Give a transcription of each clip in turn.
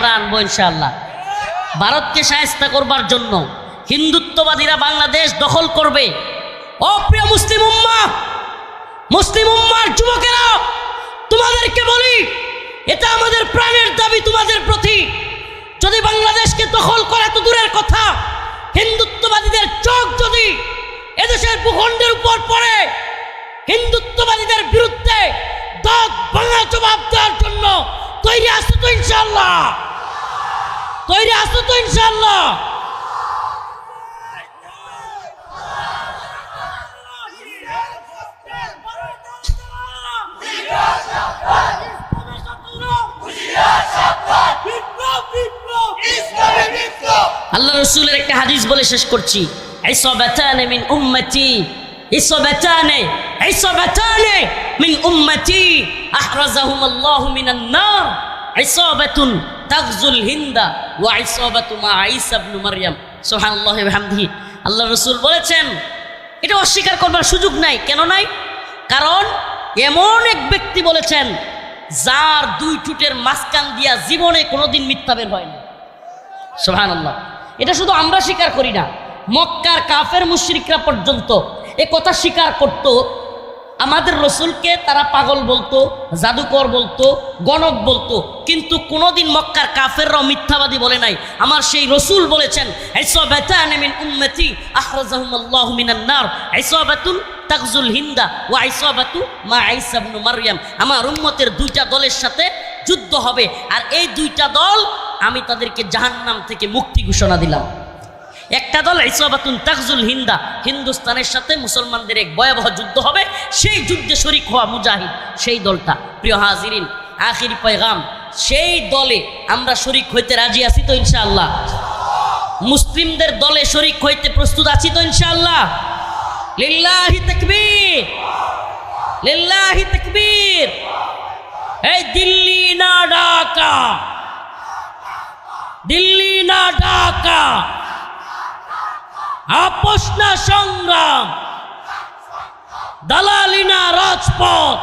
আমরা আনবো ইনশাআল্লাহ। ভারতকে শায়েস্তা করবার জন্য হিন্দুত্ববাদীরা বাংলাদেশ দখল করবে। অপ্রিয় মুসলিম উম্মার যুবকেরা, তোমাদেরকে বলি, এটা আমাদের প্রাণের দাবি তোমাদের প্রতি। যদি বাংলাদেশকে দখল করা তো দূরের কথা, হিন্দুত্ববাদীদের চোখ যদি এদেশের ভূখণ্ডের উপর পড়ে, হিন্দুত্ববাদীদের বিরুদ্ধে দাঁত ভাঙা জবাব দেওয়ার জন্য তৈরি আছো তো ইনশাআল্লাহ? তৈরি আছো তো ইনশাআল্লাহ? আল্লাহ রসুলের একটা হাদিস বলে শেষ করছি। ইসবাতানে মিন উম্মতি, ইসবাতানে মিন উম্মতি আহরাজাহুম আল্লাহু মিনান নার, ইসাবাতুন তাগজুল হিন্দা ওয়া ইসাবাতু মা ঈসা ইবনে মারইয়াম। সুবহানাল্লাহি ওয়া বিহামদিহি। আল্লাহ রসুল বলেছেন, এটা অস্বীকার করবার সুযোগ নাই। কেন নাই? কারণ এমন এক ব্যক্তি বলেছেন যার দুই ঠোঁটের মাঝখান দিয়া জীবনে কোনোদিন মিথ্যা বের হয় না। সুবহানাল্লাহ। এটা শুধু আমরা স্বীকার করি না, মক্কার কাফের মুশরিকরা পর্যন্ত এ কথা স্বীকার করত। আমাদের রসুলকে তারা পাগল বলতো, জাদুকর বলতো, গণক বলতো, কিন্তু কোনোদিন মক্কার কাফেররাও মিথ্যাবাদী বলে নাই। আমার সেই রসুল বলেছেন, ইসবাতানে মিন উম্মতি আখরাজাহুমুল্লাহু মিনান নার, ইসবাতুন তাগজুল হিন্দা ওয়া ইসবাতু মা ঈসা ইবনে মারইয়াম। আমার উম্মতের দুইটা দলের সাথে যুদ্ধ হবে, আর এই দুইটা দল আমি তাদেরকে জাহান্নাম থেকে মুক্তি ঘোষণা দিলাম। একটা দল ইসবাতুন তাগজুল হিন্দা, হিন্দুস্তানের সাথে মুসলমানদের এক ভয়াবহ যুদ্ধ হবে, সেই যুদ্ধে শরিক হওয়া মুজাহিদ, সেই দলটা। প্রিয় হাজিরিন, আখির পয়গাম, সেই দলে আমরা শরিক হইতে রাজি আছি তো ইনশাআল্লাহ? মুসলিমদের দলে শরিক হইতে প্রস্তুত আছি তো ইনশাআল্লাহ? লিল্লাহি তাকবীর, লিল্লাহি তাকবীর। এই দিল্লি না ঢাকা, দিল্লি না ঢাকা, আপোষ না সংগ্রাম, দালালি না রাজপথ,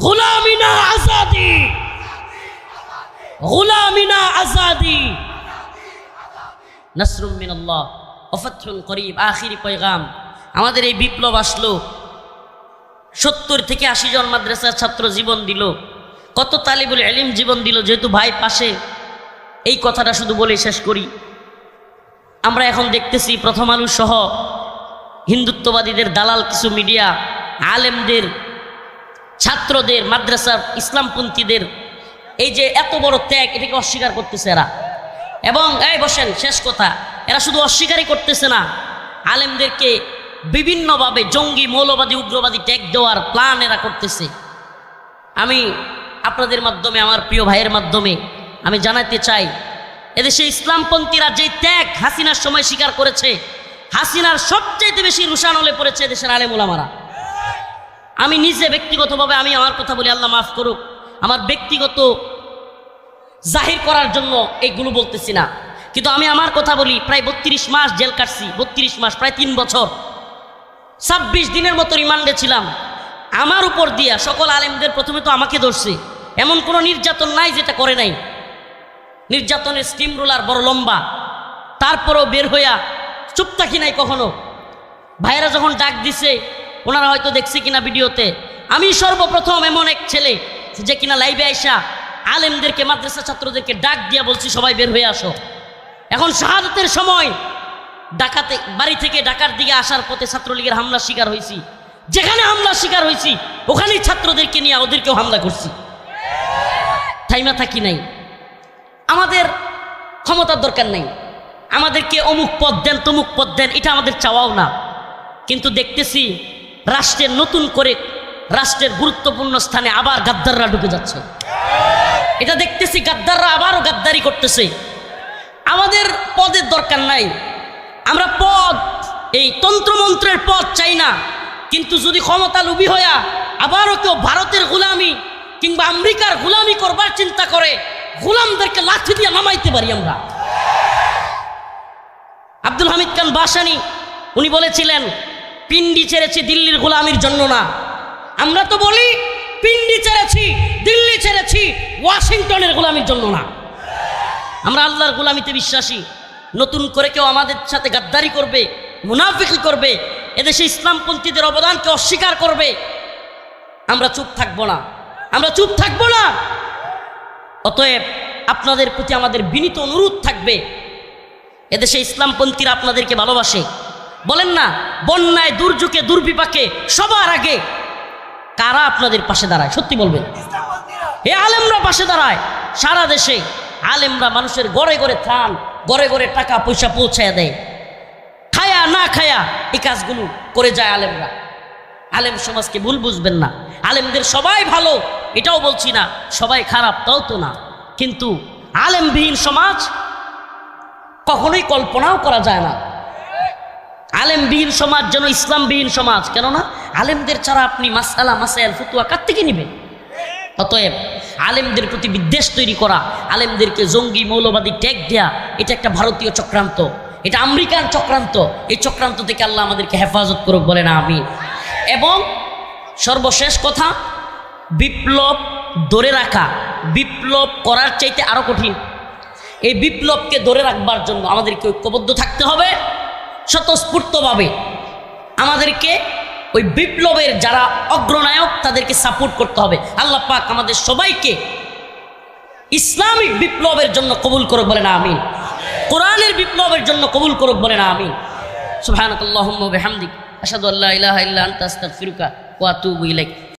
গোলামি না আজাদি, গোলামি না আজাদি। নাসরুম মিনাল্লাহ ওয়া ফাতহুন করিব। আখিরি পয়গাম, আমাদের এই বিপ্লব আসলো, 70 থেকে 80 জন মাদ্রাসার ছাত্র জীবন দিল, কত তালিবুল ইলম জীবন দিল। যেহেতু ভাই পাশে, এই কথাটা শুধু বলে শেষ করি। আমরা এখন দেখতেছি প্রথম আলো সহ হিন্দুত্ববাদীদের দালাল কিছু মিডিয়া, আলেমদের, ছাত্রদের, মাদ্রাসার ইসলামপন্থীদের এই যে এত বড় ত্যাগ, এটাকে অস্বীকার করতেছে এরা। এবং এই বসেন, শেষ কথা, এরা শুধু অস্বীকারই করতেছে না, আলেমদেরকে বিভিন্নভাবে জঙ্গি, মৌলবাদী, উগ্রবাদী ট্যাগ দেওয়ার প্ল্যান এরা করতেছে। আমি আপনাদের মাধ্যমে, আমার প্রিয় ভাইয়ের মাধ্যমে আমি জানাতে চাই, এদেশে ইসলামপন্থীরা যে ত্যাগ হাসিনার সময় স্বীকার করেছে, হাসিনার সবচেয়ে বেশি রুশান হলে পড়েছে দেশের আলেম ওলামারা। আমি নিজে ব্যক্তিগতভাবে, আমি আমার কথা বলি, আল্লাহ মাফ করুক, আমার ব্যক্তিগত জাহির করার জন্য এইগুলো বলতেছি না, কিন্তু আমি আমার কথা বলি। প্রায় 32 মাস জেল কাটছি, 32 মাস, প্রায় 3 বছর, 26 দিনের মতো রিমান্ডে ছিলাম। আমার উপর দিয়া সকল আলেমদের প্রথমে তো আমাকে ধরছে। এমন কোনো নির্যাতন নাই যেটা করে নাই। নির্যাতনের স্টিম রোলার বড় লম্বা, তারপরেও বের হইয়া চুপ থাকি নাই কখনো। ভাইয়েরা যখন ডাক দিছে, ওনারা হয়তো দেখছে কিনা ভিডিওতে, আমি সর্বপ্রথম এমন এক ছেলে যে কিনা লাইভে আইসা আলেমদেরকে, মাদ্রাসা ছাত্রদেরকে ডাক দিয়া বলছি সবাই বের হয়ে আসো। এখন শাহাদাতের সময় ডাকাতে বাড়ি থেকে ঢাকার দিকে আসার পথে ছাত্রলীগের হামলার শিকার হয়েছি। যেখানে হামলার শিকার হয়েছি ওখানেই ছাত্রদেরকে নিয়ে ওদেরকেও হামলা করছি, থাইমা থাকি নাই। আমাদের ক্ষমতার দরকার নেই, আমাদেরকে অমুক পদ দেন, তমুক পদ দেন, এটা আমাদের চাওয়াও না। কিন্তু দেখতেছি রাষ্ট্রের নতুন করে, রাষ্ট্রের গুরুত্বপূর্ণ স্থানে আবার গাদ্দাররা ঢুকে যাচ্ছে। এটা দেখতেছি গাদ্দাররা আবারও গাদ্দারি করতেছে। আমাদের পদের দরকার নাই, আমরা পদ, এই তন্ত্রমন্ত্রের পদ চাই না। কিন্তু যদি ক্ষমতা লোভী হইয়া আবারও কেউ ভারতের গোলামি কিংবা আমেরিকার গোলামি করবার চিন্তা করে, গোলামদেরকে লাঠি দিয়ে নামাইতে পারি আমরা। আব্দুল হামিদ খান বাসানি উনি বলেছিলেন, পিন্ডি ছেড়েছি দিল্লির গোলামির জন্য না। আমরা তো বলি পিন্ডি ছেড়েছি, দিল্লি ছেড়েছি ওয়াশিংটনের গোলামির জন্য না। আমরা আল্লাহর গোলামিতে বিশ্বাসী। নতুন করে কেউ আমাদের সাথে গাদ্দারি করবে, মুনাফিকি করবে, এদেশে ইসলামপন্থীদের অবদানকে অস্বীকার করবে, আমরা চুপ থাকবো না, আমরা চুপ থাকবো না। অতএব আপনাদের প্রতি আমাদের বিনীত অনুরোধ থাকবে, এদেশে ইসলামপন্থীরা আপনাদেরকে ভালোবাসে। বলেন না, বন্যায়, দুর্যোগে, দুর্বিপাকে সবার আগে কারা আপনাদের পাশে দাঁড়ায়? সত্যি বলবেন। এ আলেমরা পাশে দাঁড়ায়। সারা দেশে আলেমরা মানুষের ঘরে ঘরে ত্রাণ, ঘরে ঘরে টাকা পয়সা পৌঁছায় দেয়। খায়া না খায়া এই কাজগুলো করে যায় আলেমরা। আলেম সমাজকে ভুল বুঝবেন না। আলেমদের সবাই ভালো এটাও বলছি না, সবাই খারাপ তাও তো না, কিন্তু আলেমবিহীন সমাজ কখনোই কল্পনাও করা যায় না। আলেমবিহীন সমাজ যেন ইসলামবিহীন সমাজ। কেননা আলেমদের ছাড়া আপনি মাসআলা মাসাইল ফতুয়া কার থেকে নেবেন? অতএব আলেমদের প্রতি বিদ্বেষ তৈরি করা, আলেমদেরকে জঙ্গি মৌলবাদী ট্যাগ দেয়া, এটা একটা ভারতীয় চক্রান্ত, এটা আমেরিকান চক্রান্ত। এই চক্রান্ত থেকে আল্লাহ আমাদেরকে হেফাজত করুক, বলেন আমিন। এবং সর্বশেষ কথা, বিপ্লব ধরে রাখা, বিপ্লব করার চাইতে আরো কঠিন। এই বিপ্লবকে ধরে রাখবার জন্য আমাদেরকে ঐক্যবদ্ধ থাকতে হবে, স্বতঃস্ফূর্তভাবে আমাদেরকে ওই বিপ্লবের যারা অগ্রনায়ক তাদেরকে সাপোর্ট করতে হবে। আল্লাহ পাক আমাদের সবাইকে ইসলামিক বিপ্লবের জন্য কবুল করুক, বলেন আমিন। কোরআনের বিপ্লবের জন্য কবুল করুক, বলেন আমিন। সুবহানাকাল্লাহুম্মা ওয়া বিহামদিক, আশহাদু আল্লা ইলাহা ইল্লা আনতা আস্তাগফিরুকা ওয়া আতুবু ইলাইক।